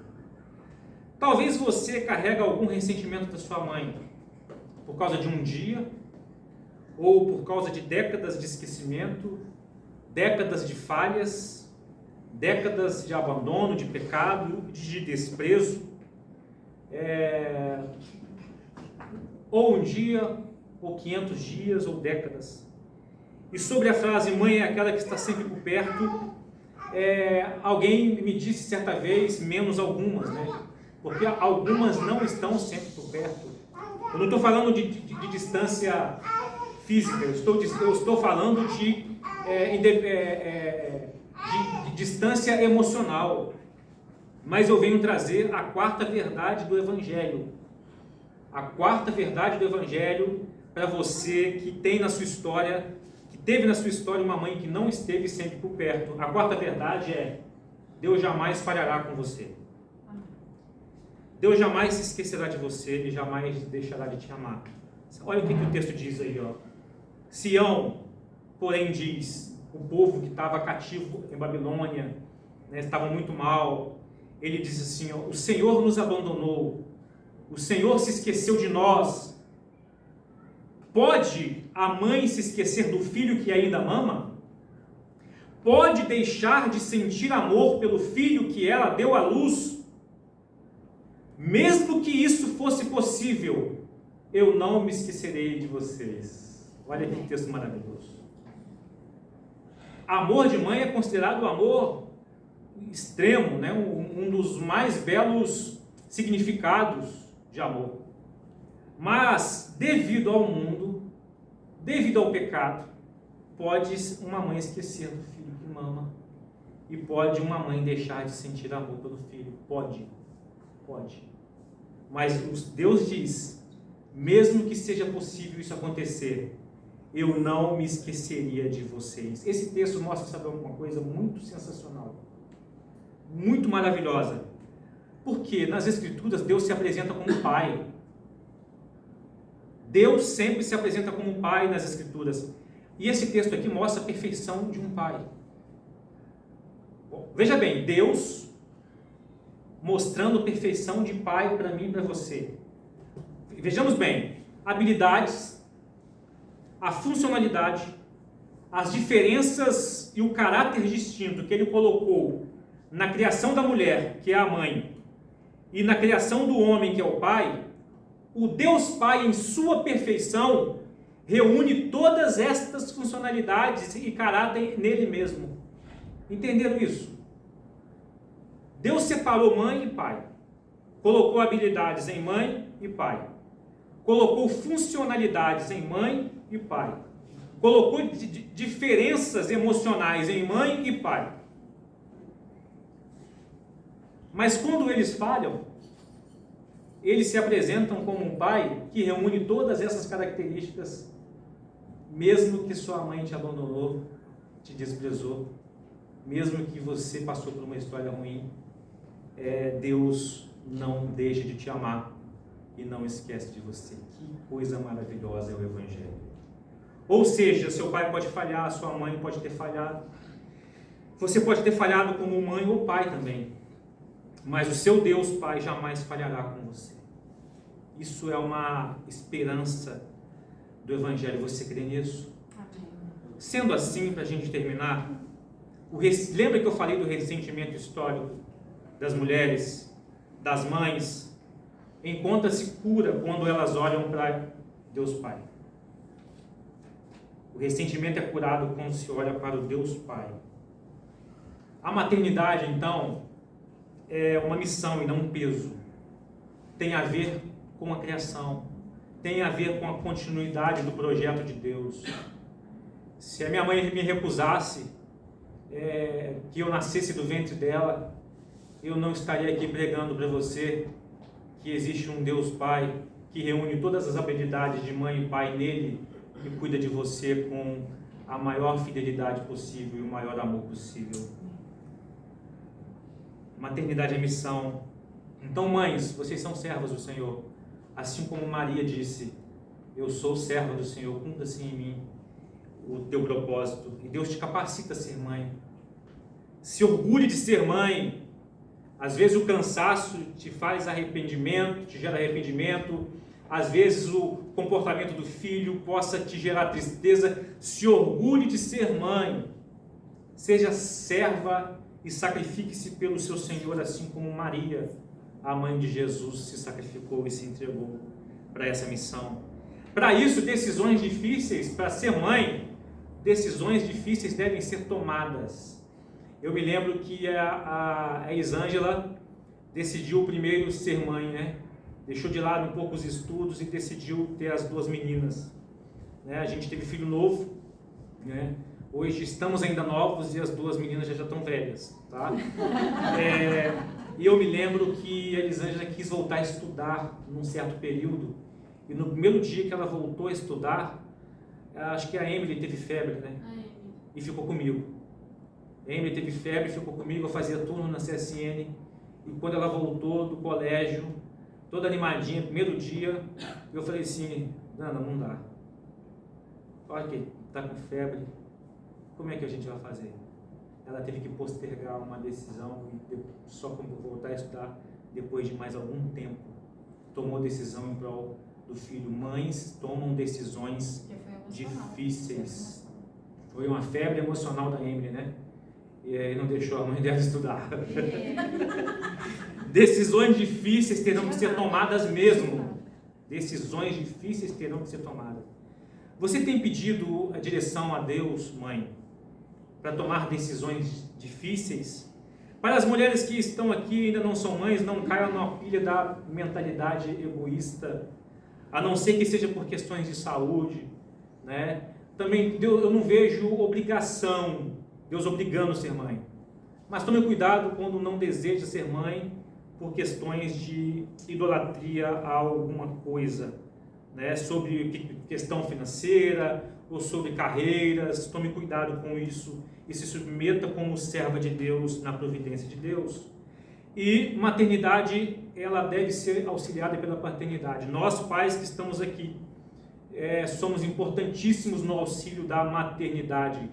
Talvez você carrega algum ressentimento da sua mãe, por causa de um dia, ou por causa de décadas de esquecimento, décadas de falhas, décadas de abandono, de pecado, de desprezo, ou um dia, ou 500 dias, ou décadas. E sobre a frase, mãe é aquela que está sempre por perto, alguém me disse certa vez, menos algumas, né? Porque algumas não estão sempre por perto. Eu não estou falando de distância física, eu estou falando de distância emocional. Mas eu venho trazer a quarta verdade do Evangelho. A quarta verdade do Evangelho para você que tem na sua história, que teve na sua história uma mãe que não esteve sempre por perto. A quarta verdade é: Deus jamais falhará com você. Deus jamais se esquecerá de você e jamais deixará de te amar. Olha o que o texto diz aí, ó. Sião, porém, diz, o povo que estava cativo em Babilônia, né, estava muito mal. Ele diz assim, ó, o Senhor nos abandonou, o Senhor se esqueceu de nós. Pode a mãe se esquecer do filho que ainda mama? Pode deixar de sentir amor pelo filho que ela deu à luz? Mesmo que isso fosse possível, eu não me esquecerei de vocês. Olha que texto maravilhoso. Amor de mãe é considerado o amor extremo, né? Um dos mais belos significados de amor. Mas, devido ao mundo, devido ao pecado, pode uma mãe esquecer do filho que mama. E pode uma mãe deixar de sentir amor pelo filho. Pode. Mas Deus diz, mesmo que seja possível isso acontecer, eu não me esqueceria de vocês. Esse texto mostra, sabe, uma coisa muito sensacional, muito maravilhosa. Porque nas Escrituras Deus se apresenta como Pai. Deus sempre se apresenta como Pai nas Escrituras. E esse texto aqui mostra a perfeição de um Pai. Bom, veja bem, Deus mostrando perfeição de Pai para mim e para você. Vejamos bem, habilidades, a funcionalidade, as diferenças e o caráter distinto que Ele colocou na criação da mulher, que é a mãe, e na criação do homem, que é o pai. O Deus Pai, em sua perfeição, reúne todas estas funcionalidades e caráter nele mesmo. Entenderam isso? Deus separou mãe e pai, colocou habilidades em mãe e pai, colocou funcionalidades em mãe e pai, colocou diferenças emocionais em mãe e pai. Mas quando eles falham, eles se apresentam como um pai que reúne todas essas características, mesmo que sua mãe te abandonou, te desprezou, mesmo que você passou por uma história ruim, Deus não deixa de te amar e não esquece de você. Que coisa maravilhosa é o Evangelho. Ou seja, seu pai pode falhar, sua mãe pode ter falhado, você pode ter falhado como mãe ou pai também, mas o seu Deus Pai jamais falhará com você. Isso é uma esperança do Evangelho. Você crê nisso? Amém. Sendo assim, para a gente terminar, lembra que eu falei do ressentimento histórico das mulheres, das mães? Encontra-se cura quando elas olham para Deus Pai. O ressentimento é curado quando se olha para o Deus Pai. A maternidade, então, é uma missão e não um peso. Tem a ver com a criação, tem a ver com a continuidade do projeto de Deus. Se a minha mãe me recusasse que eu nascesse do ventre dela, eu não estaria aqui pregando para você que existe um Deus Pai que reúne todas as habilidades de mãe e pai nele e cuida de você com a maior fidelidade possível e o maior amor possível. Maternidade é missão. Então, mães, vocês são servas do Senhor. Assim como Maria disse, eu sou serva do Senhor, cumpra-se em mim o teu propósito. E Deus te capacita a ser mãe. Se orgulhe de ser mãe. Às vezes o cansaço te faz arrependimento, te gera arrependimento. Às vezes o comportamento do filho possa te gerar tristeza. Se orgulhe de ser mãe. Seja serva e sacrifique-se pelo seu Senhor, assim como Maria, a mãe de Jesus, se sacrificou e se entregou para essa missão. Para isso, decisões difíceis, para ser mãe, decisões difíceis devem ser tomadas. Eu me lembro que a Elisângela decidiu primeiro ser mãe, né? Deixou de lado um pouco os estudos e decidiu ter as 2 meninas. A gente teve filho novo, né? Hoje estamos ainda novos e as 2 meninas já estão velhas, tá? E eu me lembro que a Elisângela quis voltar a estudar num certo período. E no primeiro dia que ela voltou a estudar, acho que a Emily teve febre, né? E ficou comigo. A Emily teve febre, ficou comigo, eu fazia turno na CSN. E quando ela voltou do colégio, toda animadinha, primeiro dia, eu falei assim, Dana, não dá. Olha que tá com febre, como é que a gente vai fazer? Ela teve que postergar uma decisão e só voltar a estudar depois de mais algum tempo. Tomou decisão em prol do filho. Mães tomam decisões difíceis. Foi uma febre emocional da Emily, né? E aí não deixou a mãe dela estudar. Decisões difíceis terão que ser tomadas mesmo. Decisões difíceis terão que ser tomadas. Você tem pedido a direção a Deus, mãe, para tomar decisões difíceis? Para as mulheres que estão aqui e ainda não são mães, não caiam na pilha da mentalidade egoísta, a não ser que seja por questões de saúde, né? Também Deus, eu não vejo obrigação, Deus obrigando a ser mãe. Mas tome cuidado quando não deseja ser mãe por questões de idolatria a alguma coisa, né? Sobre questão financeira ou sobre carreiras. Tome cuidado com isso e se submeta como serva de Deus na providência de Deus. E maternidade, ela deve ser auxiliada pela paternidade. Nós, pais que estamos aqui, somos importantíssimos no auxílio da maternidade.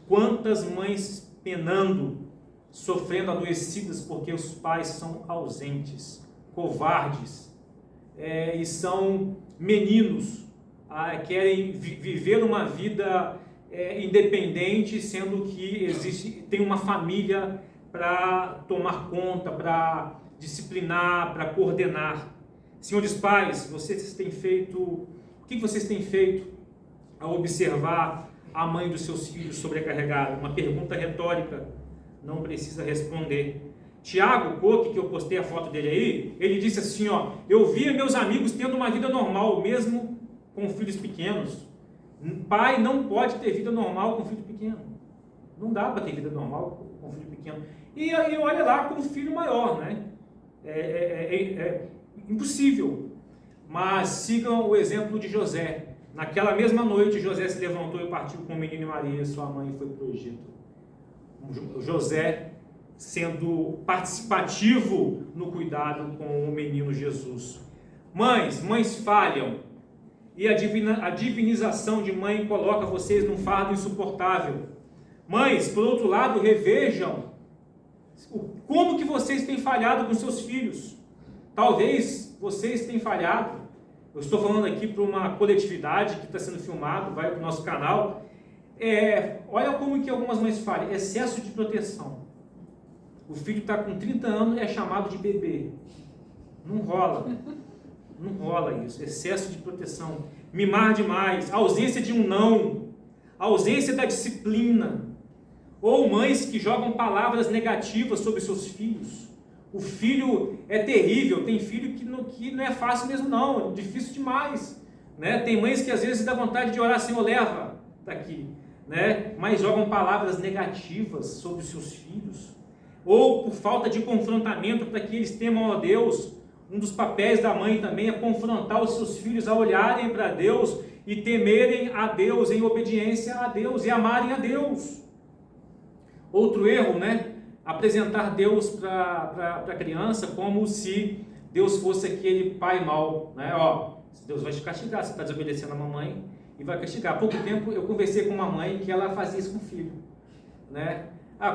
Quantas mães penando, sofrendo, adoecidas porque os pais são ausentes, covardes, e são meninos, querem viver uma vida independente, sendo que tem uma família para tomar conta, para disciplinar, para coordenar. Senhores pais, vocês têm feito, o que vocês têm feito ao observar a mãe dos seus filhos sobrecarregada? Uma pergunta retórica, não precisa responder. Tiago Coque, que eu postei a foto dele aí, ele disse assim, eu via meus amigos tendo uma vida normal, mesmo com filhos pequenos. Pai não pode ter vida normal com filho pequeno. Não dá para ter vida normal com filho pequeno. E aí olha lá com um filho maior, né? É impossível. Mas sigam o exemplo de José. Naquela mesma noite, José se levantou e partiu com o menino e Maria, sua mãe, foi para o Egito. José sendo participativo no cuidado com o menino Jesus. Mães falham. E a divinização de mãe coloca vocês num fardo insuportável. Mães, por outro lado, revejam como que vocês têm falhado com seus filhos. Talvez vocês tenham falhado. Eu estou falando aqui para uma coletividade que está sendo filmado, vai para o nosso canal. Olha como que algumas mães falham. Excesso de proteção. O filho está com 30 anos e é chamado de bebê. Não rola. Não rola isso. Excesso de proteção. Mimar demais. Ausência de um não. Ausência da disciplina. Ou mães que jogam palavras negativas sobre seus filhos. O filho é terrível. Tem filho que não é fácil mesmo não. É difícil demais. Né? Tem mães que às vezes dá vontade de orar, Senhor, leva daqui. Né? Mas jogam palavras negativas sobre os seus filhos. Ou por falta de confrontamento para que eles temam a Deus. Um dos papéis da mãe também é confrontar os seus filhos a olharem para Deus e temerem a Deus em obediência a Deus e amarem a Deus. Outro erro, né? Apresentar Deus para a criança como se Deus fosse aquele pai mau, né? Deus vai te castigar, você está desobedecendo a mamãe e vai castigar. Há pouco tempo eu conversei com uma mãe que ela fazia isso com o filho, né?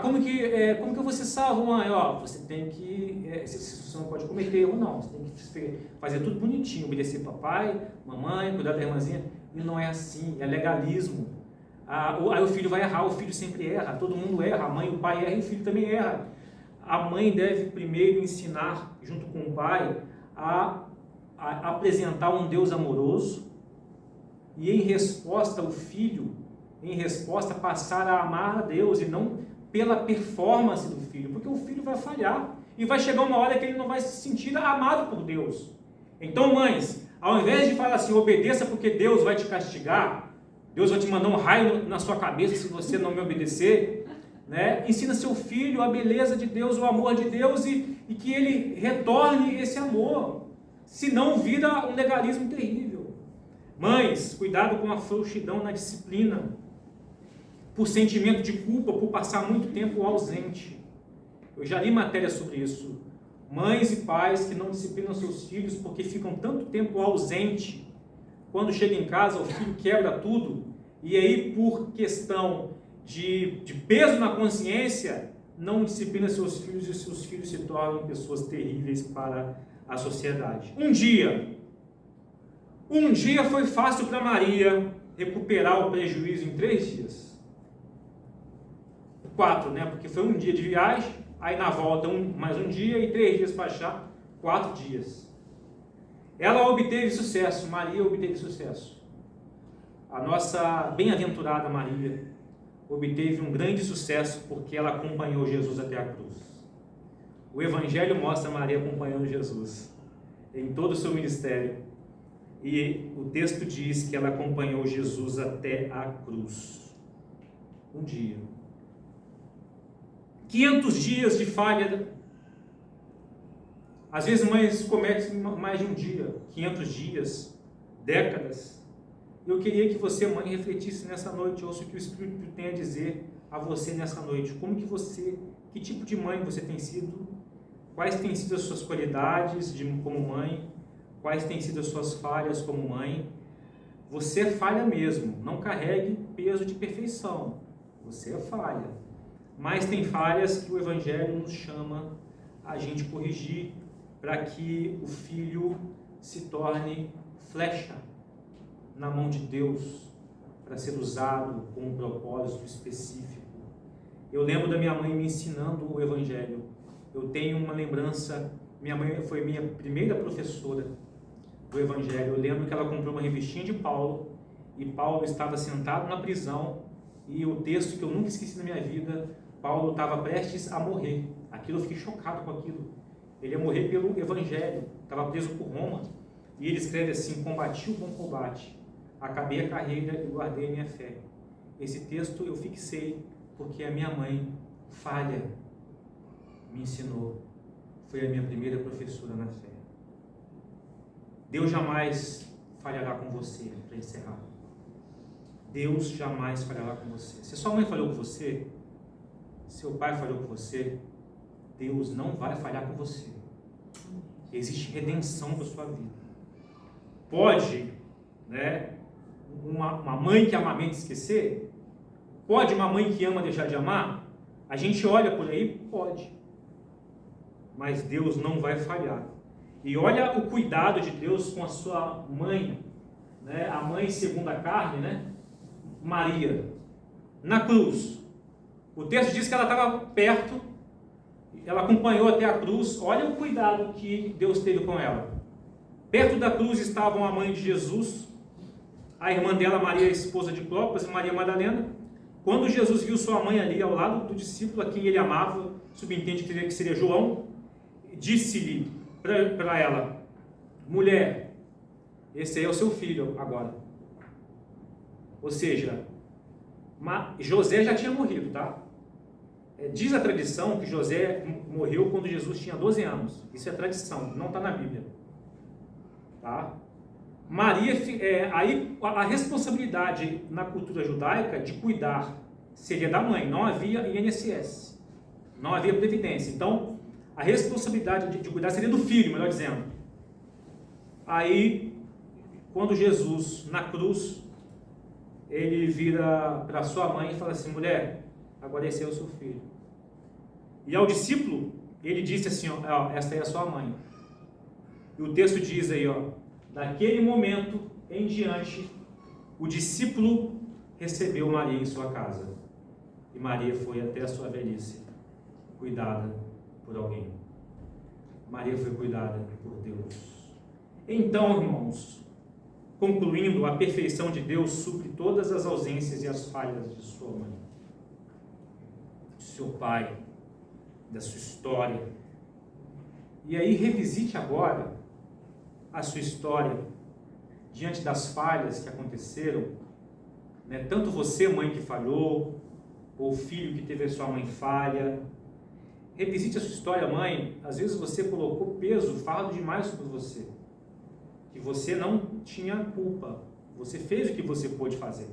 Como que eu vou ser salvo, mãe? Você tem que, você não pode cometer erro não, você tem que fazer tudo bonitinho, obedecer papai, mamãe, cuidar da irmãzinha, e não é assim, é legalismo. Aí o filho vai errar, o filho sempre erra, todo mundo erra, a mãe, o pai erra e o filho também erra. A mãe deve primeiro ensinar, junto com o pai, a apresentar um Deus amoroso e em resposta o filho, passar a amar a Deus e não pela performance do filho, porque o filho vai falhar e vai chegar uma hora que ele não vai se sentir amado por Deus. Então, mães, ao invés de falar assim, obedeça porque Deus vai te castigar, Deus vai te mandar um raio na sua cabeça se você não me obedecer, né? Ensina seu filho a beleza de Deus, o amor de Deus e que ele retorne esse amor, senão vira um legalismo terrível. Mães, cuidado com a frouxidão na disciplina, por sentimento de culpa, por passar muito tempo ausente. Eu já li matéria sobre isso. Mães e pais que não disciplinam seus filhos porque ficam tanto tempo ausente, quando chega em casa o filho quebra tudo, e aí por questão de peso na consciência, não disciplina seus filhos e seus filhos se tornam pessoas terríveis para a sociedade. Um dia foi fácil para Maria recuperar o prejuízo em 3 dias. 4, né? Porque foi um dia de viagem, aí na volta mais um dia e 3 dias para achar, 4 dias. Ela obteve sucesso, Maria obteve sucesso. A nossa bem-aventurada Maria obteve um grande sucesso porque ela acompanhou Jesus até a cruz. O Evangelho mostra Maria acompanhando Jesus em todo o seu ministério. E o texto diz que ela acompanhou Jesus até a cruz. Um dia. 500 dias de falha. Às vezes mães cometem mais de um dia, 500 dias, décadas. Eu queria que você, mãe, refletisse nessa noite, ouça o que o Espírito tem a dizer a você nessa noite. Que tipo de mãe você tem sido? Quais têm sido as suas qualidades como mãe? Quais têm sido as suas falhas como mãe? Você falha mesmo, não carregue peso de perfeição. Você falha. Mas tem falhas que o Evangelho nos chama a gente corrigir para que o filho se torne flecha na mão de Deus para ser usado com um propósito específico. Eu lembro da minha mãe me ensinando o Evangelho. Eu tenho uma lembrança, minha mãe foi minha primeira professora do Evangelho. Eu lembro que ela comprou uma revistinha de Paulo e Paulo estava sentado na prisão e o texto que eu nunca esqueci na minha vida, Paulo estava prestes a morrer. Aquilo, eu fiquei chocado com aquilo. Ele ia morrer pelo Evangelho, estava preso por Roma. E ele escreve assim: combati o bom combate, acabei a carreira e guardei a minha fé. Esse texto eu fixei porque a minha mãe, falha, me ensinou. Foi a minha primeira professora na fé. Deus jamais falhará com você, para encerrar. Deus jamais falhará com você. Se sua mãe falhou com você, seu pai falhou com você, Deus não vai falhar com você. Existe redenção para sua vida. Pode, né, uma mãe que amamenta esquecer? Pode uma mãe que ama deixar de amar? A gente olha por aí, pode. Mas Deus não vai falhar. E olha o cuidado de Deus com a sua mãe, né, a mãe segundo a carne, né, Maria, na cruz. O texto diz que ela estava perto, ela acompanhou até a cruz. Olha o cuidado que Deus teve com ela. Perto da cruz estavam a mãe de Jesus, a irmã dela, Maria, esposa de Clopas, e Maria Madalena. Quando Jesus viu sua mãe ali ao lado do discípulo a quem ele amava, subentende que seria João, disse-lhe para ela: mulher, esse aí é o seu filho agora. Ou seja, José já tinha morrido, tá? Diz a tradição que José morreu quando Jesus tinha 12 anos. Isso é tradição, não está na Bíblia. Tá? Maria, aí a responsabilidade na cultura judaica de cuidar seria da mãe. Não havia INSS, não havia previdência. Então, a responsabilidade de cuidar seria do filho, melhor dizendo. Aí, quando Jesus, na cruz, ele vira para sua mãe e fala assim: mulher, agora esse é o seu filho. E ao discípulo, ele disse assim: ó, esta é a sua mãe. E o texto diz aí, ó, daquele momento em diante, o discípulo recebeu Maria em sua casa. E Maria foi até a sua velhice cuidada por alguém. Maria foi cuidada por Deus. Então, irmãos, concluindo, a perfeição de Deus supre todas as ausências e as falhas de sua mãe, de seu pai, da sua história. E aí revisite agora a sua história diante das falhas que aconteceram, né? Tanto você, mãe que falhou, ou filho que teve a sua mãe falha. Revisite a sua história, mãe. Às vezes você colocou peso, fardo demais sobre você, que você não tinha culpa. Você fez o que você pôde fazer.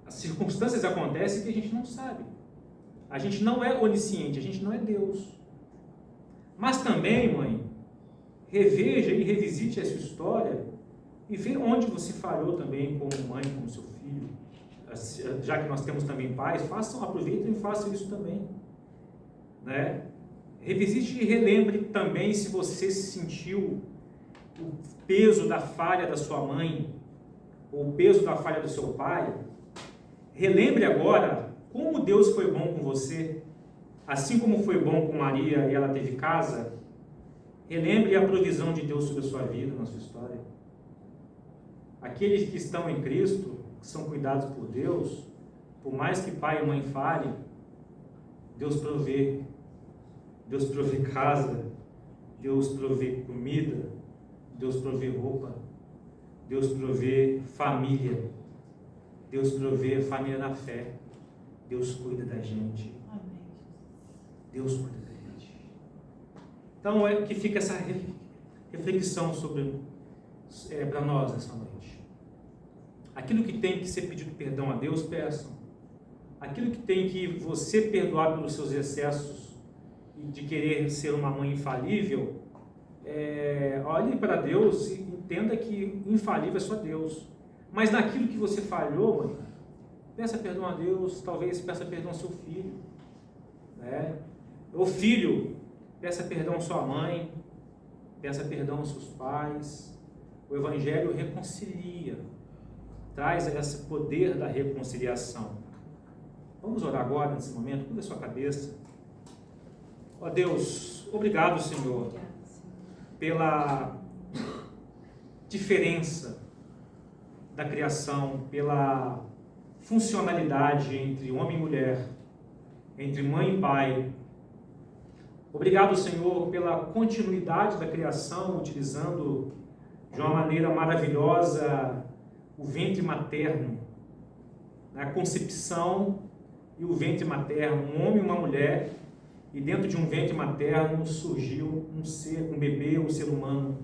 As circunstâncias acontecem que a gente não sabe. A gente não é onisciente, a gente não é Deus. Mas também, mãe, reveja e revisite a sua história e veja onde você falhou também como mãe, como seu filho. Já que nós temos também pais, aproveitem e façam isso também, né? Revisite e relembre também se você sentiu o peso da falha da sua mãe ou o peso da falha do seu pai. Relembre agora como Deus foi bom com você, assim como foi bom com Maria e ela teve casa. Relembre a provisão de Deus sobre a sua vida, na sua história. Aqueles que estão em Cristo, que são cuidados por Deus, por mais que pai e mãe falhem, Deus provê. Deus provê casa, Deus provê comida, Deus provê roupa, Deus provê família, Deus provê família na fé, Deus cuida da gente. Deus cuida da gente. Então é que fica essa reflexão sobre para nós nessa noite. Aquilo que tem que ser pedido perdão a Deus, peçam. Aquilo que tem que você perdoar pelos seus excessos e de querer ser uma mãe infalível, olhe para Deus e entenda que infalível é só Deus. Mas naquilo que você falhou, mãe, peça perdão a Deus, talvez peça perdão ao seu filho, né? Ou filho, peça perdão à sua mãe, peça perdão aos seus pais. O Evangelho reconcilia, traz esse poder da reconciliação. Vamos orar agora, nesse momento, curva a sua cabeça. Ó Deus, obrigado, Senhor, pela diferença da criação, pela funcionalidade entre homem e mulher, entre mãe e pai. Obrigado, Senhor, pela continuidade da criação, utilizando de uma maneira maravilhosa o ventre materno, a concepção e o ventre materno, um homem e uma mulher, e dentro de um ventre materno surgiu um ser, um bebê, um ser humano.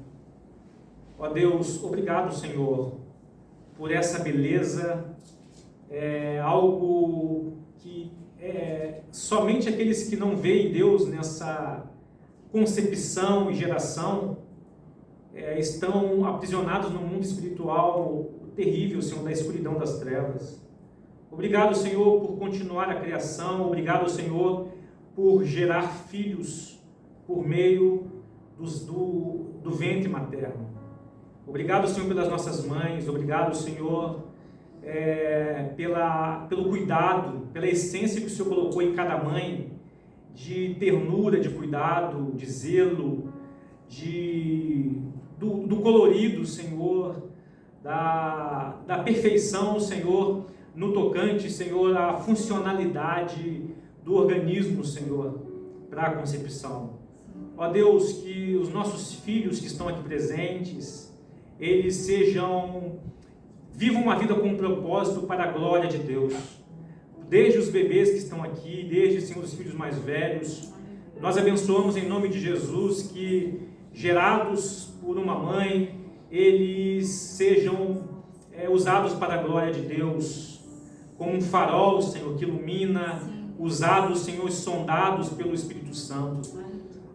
Ó Deus, obrigado, Senhor, por essa beleza, algo que somente aqueles que não veem Deus nessa concepção e geração estão aprisionados no mundo espiritual terrível, Senhor, da escuridão das trevas. Obrigado, Senhor, por continuar a criação. Obrigado, Senhor, por gerar filhos por meio do ventre materno. Obrigado, Senhor, pelas nossas mães. Obrigado, Senhor, pelo cuidado, pela essência que o Senhor colocou em cada mãe, de ternura, de cuidado, de zelo, do colorido, Senhor, da perfeição, Senhor, no tocante, Senhor, a funcionalidade do organismo, Senhor, para a concepção. Ó Deus, que os nossos filhos que estão aqui presentes, eles vivam uma vida com um propósito para a glória de Deus. Desde os bebês que estão aqui, desde, Senhor, os filhos mais velhos, nós abençoamos em nome de Jesus que, gerados por uma mãe, eles sejam usados para a glória de Deus, como um farol, Senhor, que ilumina, usados, Senhor, sondados pelo Espírito Santo.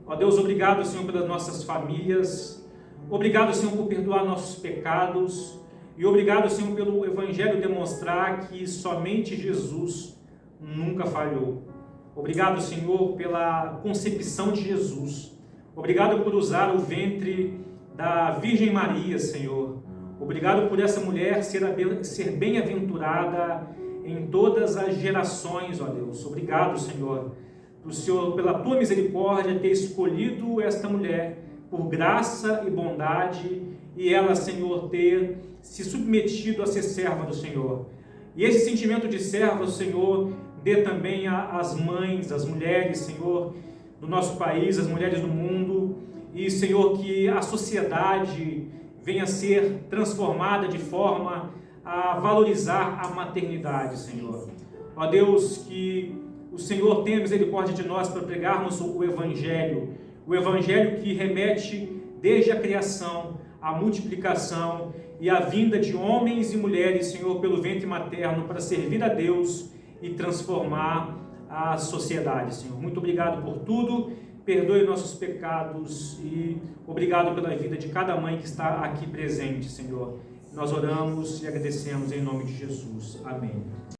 Ó Deus, obrigado, Senhor, pelas nossas famílias, Obrigado, Senhor, por perdoar nossos pecados. E obrigado, Senhor, pelo Evangelho demonstrar que somente Jesus nunca falhou. Obrigado, Senhor, pela concepção de Jesus. Obrigado por usar o ventre da Virgem Maria, Senhor. Obrigado por essa mulher ser bem-aventurada em todas as gerações, ó Deus. Obrigado, Senhor, pela tua misericórdia, ter escolhido esta mulher por graça e bondade, e ela, Senhor, ter se submetido a ser serva do Senhor. E esse sentimento de serva, Senhor, dê também às mães, às mulheres, Senhor, do nosso país, as mulheres do mundo, e, Senhor, que a sociedade venha a ser transformada de forma a valorizar a maternidade, Senhor. Ó Deus, que o Senhor tenha misericórdia de nós para pregarmos o Evangelho que remete desde a criação, a multiplicação e a vinda de homens e mulheres, Senhor, pelo ventre materno para servir a Deus e transformar a sociedade, Senhor. Muito obrigado por tudo, perdoe nossos pecados e obrigado pela vida de cada mãe que está aqui presente, Senhor. Nós oramos e agradecemos em nome de Jesus. Amém.